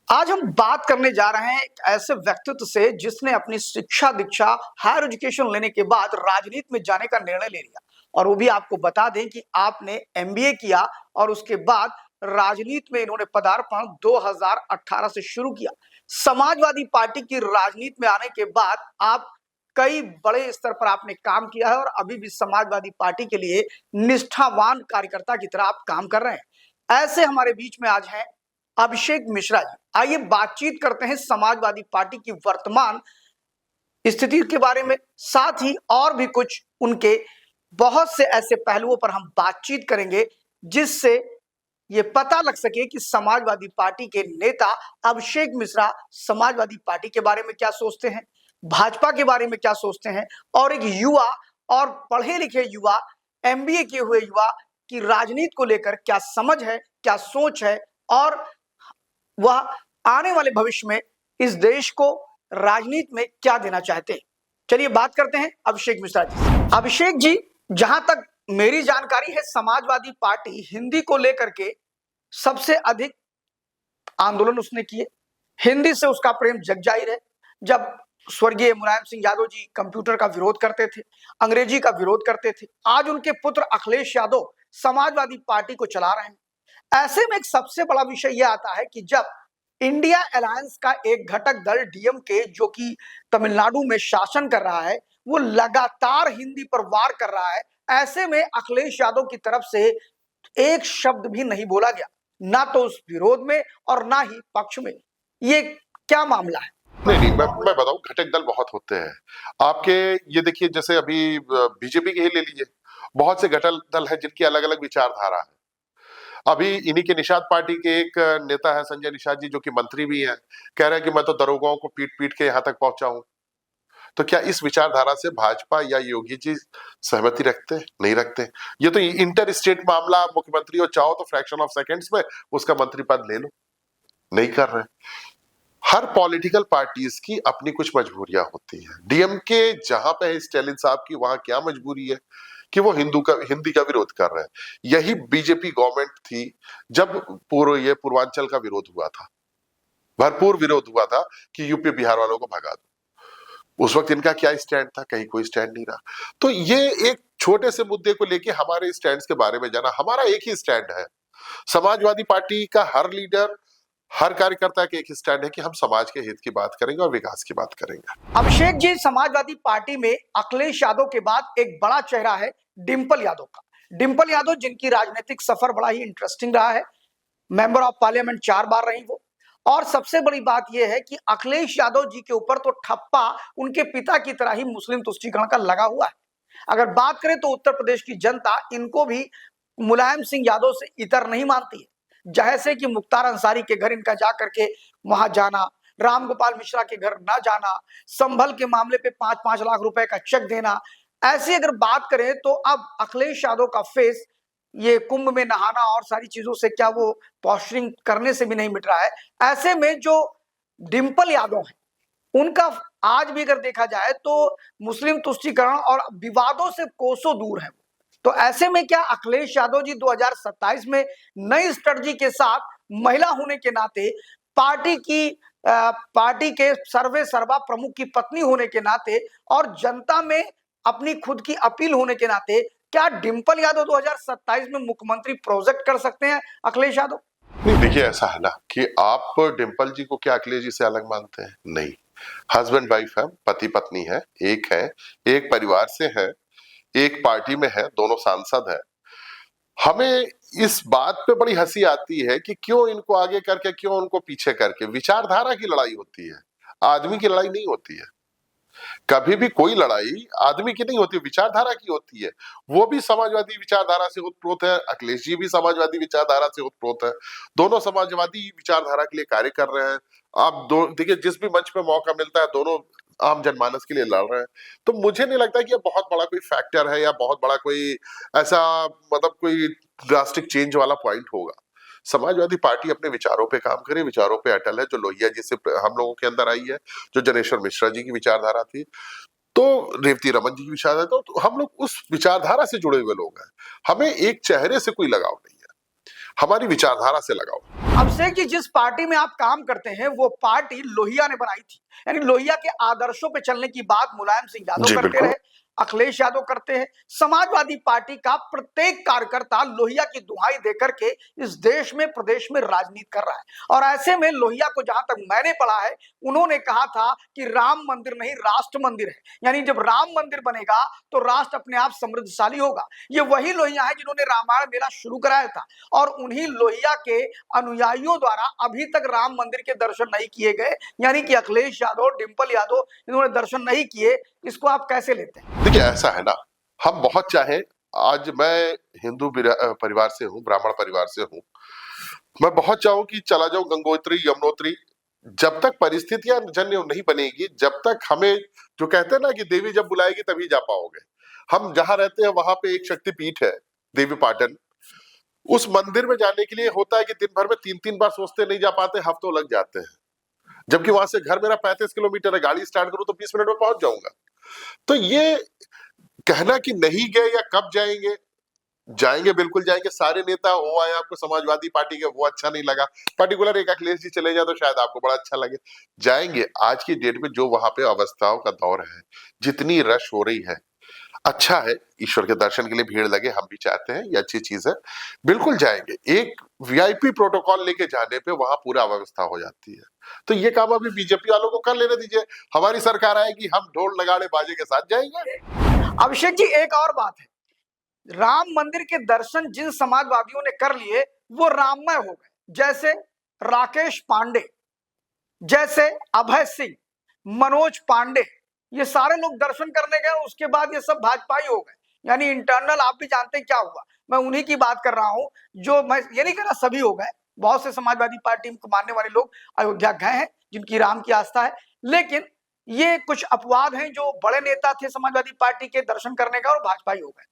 आज हम बात करने जा रहे हैं एक ऐसे व्यक्तित्व से जिसने अपनी शिक्षा दीक्षा हायर एजुकेशन लेने के बाद राजनीति में जाने का निर्णय ले लिया। और वो भी आपको बता दें कि आपने एमबीए किया और उसके बाद राजनीति में इन्होंने पदार्पण 2018 से शुरू किया। समाजवादी पार्टी की राजनीति में आने के बाद आप कई बड़े स्तर पर आपने काम किया है और अभी भी समाजवादी पार्टी के लिए निष्ठावान कार्यकर्ता की तरह आप काम कर रहे हैं। ऐसे हमारे बीच में आज हैं अभिषेक मिश्रा जी। आइए बातचीत करते हैं समाजवादी पार्टी की वर्तमान स्थिति के बारे में, साथ ही और भी कुछ उनके बहुत से ऐसे पहलुओं पर हम बातचीत करेंगे जिससे ये पता लग सके कि समाजवादी पार्टी के नेता अभिषेक मिश्रा समाजवादी पार्टी के बारे में क्या सोचते हैं, भाजपा के बारे में क्या सोचते हैं, और एक युवा और पढ़े लिखे युवा, एमबीए किए हुए युवा की राजनीति को लेकर क्या समझ है, क्या सोच है, और वह आने वाले भविष्य में इस देश को राजनीति में क्या देना चाहते हैं। चलिए बात करते हैं अभिषेक मिश्रा जी। अभिषेक जी, जहां तक मेरी जानकारी है, समाजवादी पार्टी हिंदी को लेकर के सबसे अधिक आंदोलन उसने किए। हिंदी से उसका प्रेम जग जाहिर है। जब स्वर्गीय मुलायम सिंह यादव जी कंप्यूटर का विरोध करते थे, अंग्रेजी का विरोध करते थे, आज उनके पुत्र अखिलेश यादव समाजवादी पार्टी को चला रहे हैं। ऐसे में एक सबसे बड़ा विषय यह आता है कि जब इंडिया अलायंस का एक घटक दल डीएमके, जो कि तमिलनाडु में शासन कर रहा है, वो लगातार हिंदी पर वार कर रहा है, ऐसे में अखिलेश यादव की तरफ से एक शब्द भी नहीं बोला गया, ना तो उस विरोध में और ना ही पक्ष में। ये क्या मामला है? नहीं नहीं, मैं बताऊं, घटक दल बहुत होते हैं आपके। ये देखिए, जैसे अभी बीजेपी के ही ले लीजिए, बहुत से घटक दल है जिनकी अलग अलग विचारधारा है। अभी इन्हीं के निषाद पार्टी के एक नेता है संजय निषाद जी, जो कि मंत्री भी हैं, कह रहे हैं कि मैं तो दरोगाओं को पीट पीट के यहाँ तक पहुंचा हूं। तो क्या इस विचारधारा से भाजपा या योगी जी सहमति रखते? नहीं रखते। ये तो इंटर स्टेट मामला, मुख्यमंत्री हो चाहो तो फ्रैक्शन ऑफ सेकेंड्स में उसका मंत्री पद ले लो, नहीं कर रहे। हर पॉलिटिकल पार्टीज की अपनी कुछ मजबूरियां होती हैं। डीएमके जहां पे है स्टालिन साहब की, वहां क्या मजबूरी है कि वो हिंदी का विरोध कर रहे हैं। यही बीजेपी गवर्नमेंट थी जब पूर्वांचल का विरोध हुआ था, भरपूर विरोध हुआ था कि यूपी बिहार वालों को भगा दो। उस वक्त इनका क्या स्टैंड था? कहीं कोई स्टैंड नहीं रहा। तो ये एक छोटे से मुद्दे को लेके हमारे स्टैंड के बारे में जाना, हमारा एक ही स्टैंड है। समाजवादी पार्टी का हर लीडर, हर कार्यकर्ता के एक स्टैंड है कि हम समाज के हित की बात करेंगे और विकास की बात करेंगे। अभिषेक जी, समाजवादी पार्टी में अखिलेश यादव के बाद एक बड़ा चेहरा है डिंपल यादव का। डिंपल यादव, जिनकी राजनीतिक सफर बड़ा ही इंटरेस्टिंग रहा है, मेंबर ऑफ पार्लियामेंट 4 बार रही वो। और सबसे बड़ी बात यह है कि अखिलेश यादव जी के ऊपर तो ठप्पा उनके पिता की तरह ही मुस्लिम तुष्टीकरण का लगा हुआ है। अगर बात करें तो उत्तर प्रदेश की जनता इनको भी मुलायम सिंह यादव से इतर नहीं मानती है। जैसे कि मुख्तार अंसारी के घर इनका जा करके वहां जाना, राम गोपाल मिश्रा के घर ना जाना, संभल के मामले पे 5-5 लाख रुपए का चेक देना। ऐसी अगर बात करें तो अब अखिलेश यादव का फेस ये कुंभ में नहाना और सारी चीजों से क्या वो पोस्टरिंग करने से भी नहीं मिट रहा है। ऐसे में जो डिंपल यादव है, उनका आज भी अगर देखा जाए तो मुस्लिम तुष्टीकरण और विवादों से कोसों दूर है। तो ऐसे में क्या अखिलेश यादव जी 2027 में नई स्ट्रेटजी के साथ, महिला होने के नाते, पार्टी के सर्वे सर्वा प्रमुख की पत्नी होने के नाते और जनता में अपनी खुद की अपील होने के नाते, क्या डिंपल यादव 2027 में मुख्यमंत्री प्रोजेक्ट कर सकते हैं अखिलेश यादव? नहीं, देखिए, ऐसा है ना कि आप डिंपल जी को क्या अखिलेश जी से अलग मानते हैं? नहीं, हस्बैंड वाइफ है, पति पत्नी है, एक परिवार से है, एक पार्टी में है, दोनों सांसद है। हमें इस बात पे बड़ी हंसी आती है कि क्यों इनको आगे करके, क्यों उनको पीछे करके। विचारधारा की लड़ाई होती है, आदमी की लड़ाई नहीं होती है। कभी भी कोई लड़ाई आदमी की नहीं होती, विचारधारा की होती है। वो भी समाजवादी विचारधारा से ओतप्रोत है, अखिलेश जी भी समाजवादी विचारधारा से ओतप्रोत है। दोनों समाजवादी विचारधारा के लिए कार्य कर रहे हैं। आप दो देखिए, जिस भी मंच पे मौका मिलता है, दोनों आम जनमानस के लिए लड़ रहे हैं। तो मुझे नहीं लगता कि ये बहुत बड़ा कोई फैक्टर है या बहुत बड़ा कोई ऐसा, मतलब कोई ड्रास्टिक चेंज वाला पॉइंट होगा। समाजवादी पार्टी अपने विचारों पे काम करे, विचारों पे अटल है, जो लोहिया जी से हम लोगों के अंदर आई है, जो जनेश्वर मिश्रा जी की विचारधारा थी, तो रेवती रमन जी की विचारधारा, तो हम लोग उस विचारधारा से जुड़े हुए लोग हैं। हमें एक चेहरे से कोई लगाव नहीं है। हमारी विचारधारा से लगाओ। अभिषेक जी, जिस पार्टी में आप काम करते हैं वो पार्टी लोहिया ने बनाई थी, यानी लोहिया के आदर्शों पे चलने की बात मुलायम सिंह यादव जी करते बिल्कुल। रहे, अखिलेश यादव करते हैं। समाजवादी पार्टी का प्रत्येक कार्यकर्ता लोहिया की दुहाई देकर के इस देश में प्रदेश में राजनीति कर रहा है। और ऐसे में लोहिया को जहां तक मैंने पढ़ा है, उन्होंने कहा था कि राम मंदिर नहीं राष्ट्र मंदिर है, यानी जब राम मंदिर बनेगा तो राष्ट्र अपने आप समृद्धशाली होगा। ये वही लोहिया है जिन्होंने रामायण मेला शुरू कराया था, और उन्हीं लोहिया के अनुयायियों द्वारा अभी तक राम मंदिर के दर्शन नहीं किए गए, यानी कि अखिलेश यादव, डिंपल यादव, इन्होंने दर्शन नहीं किए। इसको आप कैसे लेते हैं? देखिए ऐसा है ना, हम बहुत चाहे, आज मैं हिंदू परिवार से हूँ, ब्राह्मण परिवार से हूँ, मैं बहुत चाहूं कि चला जाऊं गंगोत्री यमुनोत्री, जब तक परिस्थितियां जन्य नहीं बनेगी, जब तक हमें, जो कहते हैं ना कि देवी जब बुलाएगी तभी जा पाओगे, हम जहां रहते हैं वहां पे एक शक्तिपीठ है देवी पाटन, उस मंदिर में जाने के लिए होता है कि दिन भर में 3-3 बार सोचते नहीं जा पाते, हफ्तों लग जाते हैं, जबकि वहां से घर मेरा 35 किलोमीटर है, गाड़ी स्टार्ट करूं तो 20 मिनट में पहुंच जाऊंगा। तो ये कहना कि नहीं गए या कब जाएंगे, जाएंगे, बिल्कुल जाएंगे। सारे नेता हो आए आपको समाजवादी पार्टी के, वो अच्छा नहीं लगा, पर्टिकुलर एक अखिलेश जी चले जाए तो शायद आपको बड़ा अच्छा लगे, जाएंगे। आज की डेट में जो वहां पे अवस्थाओं का दौर है, जितनी रश हो रही है, अच्छा है, ईश्वर के दर्शन के लिए भीड़ लगे, हम भी चाहते हैं, ये अच्छी चीज है, बिल्कुल जाएंगे। एक वीआईपी प्रोटोकॉल लेके जाने पे वहां पूरा व्यवस्था हो जाती है। तो ये काम अभी बीजेपी वालों को कर लेने दीजिए, हमारी सरकार आएगी, हम ढोल नगाड़े बाजे के साथ जाएंगे। अभिषेक जी, एक और बात है, राम मंदिर के दर्शन जिन समाजवादियों ने कर लिए वो राममय हो गए, जैसे राकेश पांडे, जैसे अभय सिंह, मनोज पांडे, ये सारे लोग दर्शन करने गए, उसके बाद ये सब भाजपाई हो गए, यानी इंटरनल आप भी जानते हैं क्या हुआ। मैं उन्हीं की बात कर रहा हूं, जो मैं ये नहीं कह रहा सभी हो गए, बहुत से समाजवादी पार्टी को मानने वाले लोग अयोध्या गए हैं जिनकी राम की आस्था है, लेकिन ये कुछ अपवाद हैं जो बड़े नेता थे समाजवादी पार्टी के दर्शन करने का और भाजपाई हो गए।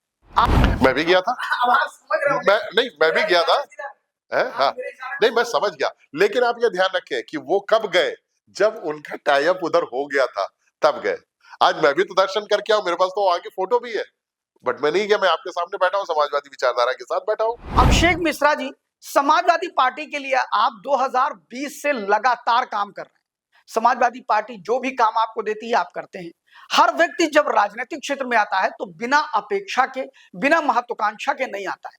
मैं भी गया था, अब आप समझ रहे होंगे। मैं भी गया था, हाँ, नहीं मैं समझ गया, लेकिन आप ये ध्यान रखें कि वो कब गए, जब उनका टाई अप उधर हो गया था तब गए। आज मैं भी तो दर्शन करके आऊं, मेरे पास तो आगे फोटो भी है, बट मैं नहीं गया, मैं आपके सामने बैठा हूं, समाजवादी विचारधारा के साथ बैठा हूं। अभिषेक मिश्रा जी, समाजवादी पार्टी के लिए आप 2020 से लगातार काम कर रहे हैं। समाजवादी पार्टी जो भी काम आपको देती है आप करते हैं। हर व्यक्ति जब राजनीतिक क्षेत्र में आता है तो बिना अपेक्षा के, बिना महत्वाकांक्षा के नहीं आता है।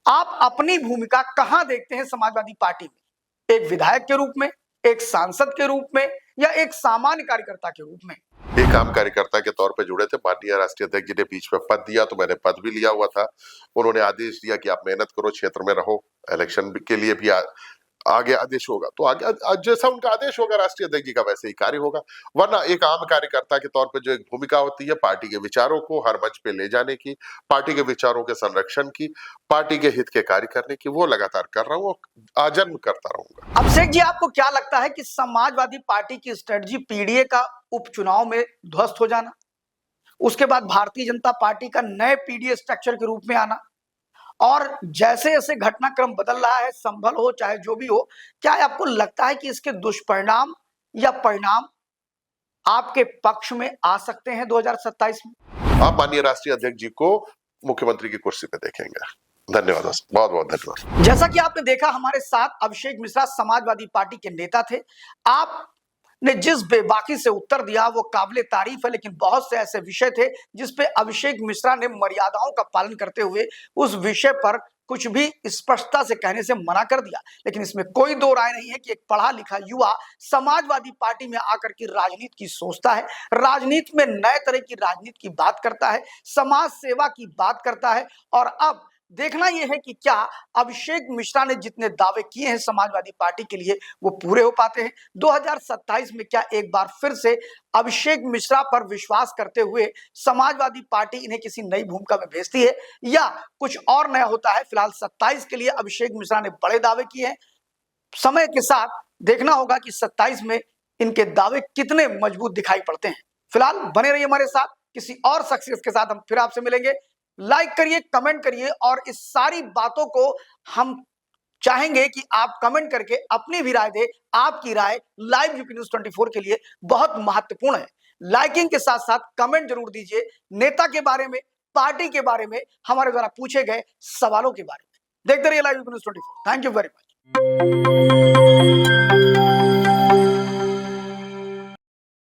आप अपनी भूमिका कहां देखते हैं समाजवादी पार्टी में? एक विधायक के रूप में, एक सांसद के रूप में, या एक सामान्य कार्यकर्ता के रूप में? एक आम कार्यकर्ता के तौर पे जुड़े थे, माननीय राष्ट्रीय अध्यक्ष जी ने बीच में पद दिया तो मैंने पद भी लिया हुआ था, उन्होंने आदेश दिया कि आप मेहनत करो, क्षेत्र में रहो, इलेक्शन के लिए भी आगे आदेश होगा तो आगे जैसा उनका आदेश होगा राष्ट्रीय अध्यक्ष जी का वैसे ही कार्य होगा। वरना एक आम कार्यकर्ता के तौर पे जो एक भूमिका होती है पार्टी के विचारों को हर मंच पे ले जाने की, पार्टी के विचारों के संरक्षण की, पार्टी के हित के कार्य करने की, वो लगातार कर रहा हूँ, आजन्म करता रहूंगा। अभिषेक जी, आपको क्या लगता है कि समाजवादी पार्टी की स्ट्रेटजी पीडीए का उपचुनाव में ध्वस्त हो जाना, उसके बाद भारतीय जनता पार्टी का नए पीडीए स्ट्रक्चर के रूप में आना, और जैसे जैसे घटनाक्रम बदल रहा है, संभल हो चाहे जो भी हो, क्या आपको लगता है कि इसके दुष्परिणाम या परिणाम आपके पक्ष में आ सकते हैं 2027 में? आप माननीय राष्ट्रीय अध्यक्ष जी को मुख्यमंत्री की कुर्सी पे देखेंगे। धन्यवाद, बहुत बहुत धन्यवाद। जैसा कि आपने देखा, हमारे साथ अभिषेक मिश्रा समाजवादी पार्टी के नेता थे। आपने जिस बेबाकी से उत्तर दिया वो काबिले तारीफ है, लेकिन बहुत से ऐसे विषय थे जिस पे अभिषेक मिश्रा ने मर्यादाओं का पालन करते हुए उस विषय पर कुछ भी स्पष्टता से कहने से मना कर दिया। लेकिन इसमें कोई दो राय नहीं है कि एक पढ़ा लिखा युवा समाजवादी पार्टी में आकर के राजनीति की सोचता है, राजनीति में नए तरह की राजनीति की बात करता है, समाज सेवा की बात करता है। और अब देखना यह है कि क्या अभिषेक मिश्रा ने जितने दावे किए हैं समाजवादी पार्टी के लिए वो पूरे हो पाते हैं। 2027 में क्या एक बार फिर से अभिषेक मिश्रा पर विश्वास करते हुए समाजवादी पार्टी इन्हें किसी नई भूमिका में भेजती है, या कुछ और नया होता है? फिलहाल 27 के लिए अभिषेक मिश्रा ने बड़े दावे किए हैं, समय के साथ देखना होगा कि 27 में इनके दावे कितने मजबूत दिखाई पड़ते हैं। फिलहाल बने रहिए हमारे साथ, किसी और शख्सियत के साथ हम फिर आपसे मिलेंगे। लाइक करिए, कमेंट करिए, और इस सारी बातों को हम चाहेंगे कि आप कमेंट करके अपनी भी राय दे। आपकी राय लाइव यूपी न्यूज़ 24 के लिए बहुत महत्वपूर्ण है। लाइकिंग के साथ साथ कमेंट जरूर दीजिए नेता के बारे में, पार्टी के बारे में, हमारे द्वारा पूछे गए सवालों के बारे में। देखते रहिए live news 24। Thank you very much.